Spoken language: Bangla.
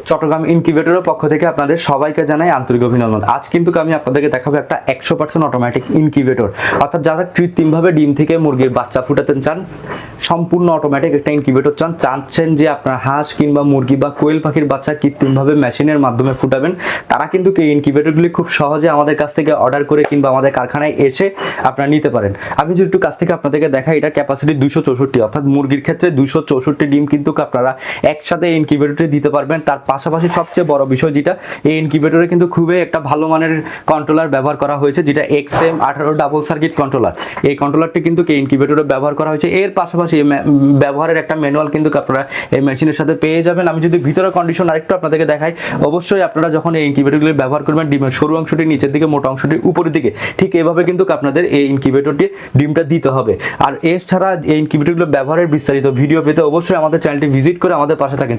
চট্টগ্রাম ইনকিউবেটরের পক্ষ থেকে আপনাদের সবাইকে জানাই আন্তরিক অভিনন্দন। আজ কিন্তু আমি আপনাদেরকে দেখাবো একটা 100% অটোমেটিক ইনকিউবেটর, অর্থাৎ যারা কৃত্রিমভাবে ডিম থেকে মুরগির বাচ্চা ফুটাতে চান, সম্পূর্ণ অটোমেটিক একটা ইনকিউবেটর চাচ্ছেন যে আপনার হাঁস কিংবা মুরগি বা কোয়েল পাখির বাচ্চা কৃত্রিমভাবে মেশিনের মাধ্যমে ফুটাবেন, তারা কিন্তু এই ইনকিউবেটরগুলি খুব সহজে আমাদের কাছ থেকে অর্ডার করে কিংবা আমাদের কারখানায় এসে আপনারা নিতে পারেন। আমি যদি একটু কাছ থেকে আপনাদেরকে দেখাই, এটা ক্যাপাসিটি 264, অর্থাৎ মুরগির ক্ষেত্রে 264 ডিম কিন্তু আপনারা একসাথে ইনকিউবেটরে দিতে পারবেন। তার পাশাপাশি সবচেয়ে বড় বিষয় যেটা, এই ইনকিউবেটরে কিন্তু খুবই একটা ভালো মানের কন্ট্রোলার ব্যবহার করা হয়েছে, যেটা XM18 ডাবল সার্কিট কন্ট্রোলার। এই কন্ট্রোলারটি কিন্তু এই ইনকিউবেটরে ব্যবহার করা হয়েছে। এর পাশাপাশি ব্যবহারের একটা ম্যানুয়াল কিন্তু আপনারা এই মেশিনের সাথে পেয়ে যাবেন। আমি যদি ভিতরে কন্ডিশন আরেকটু আপনাদেরকে দেখাই, অবশ্যই আপনারা যখন এই ইনকিউবেটরগুলি ব্যবহার করবেন, ডিমের সরু অংশটি নিচের দিকে, মোটা অংশটি উপরের দিকে, ঠিক এইভাবে কিন্তু আপনাদের এই ইনকিউবেটরটি ডিমটা দিতে হবে। আর এছাড়া এই ইনকিউবেটরগুলো ব্যবহারের বিস্তারিত ভিডিও পেতে অবশ্যই আমাদের চ্যানেলটি ভিজিট করে আমাদের পাশে থাকেন।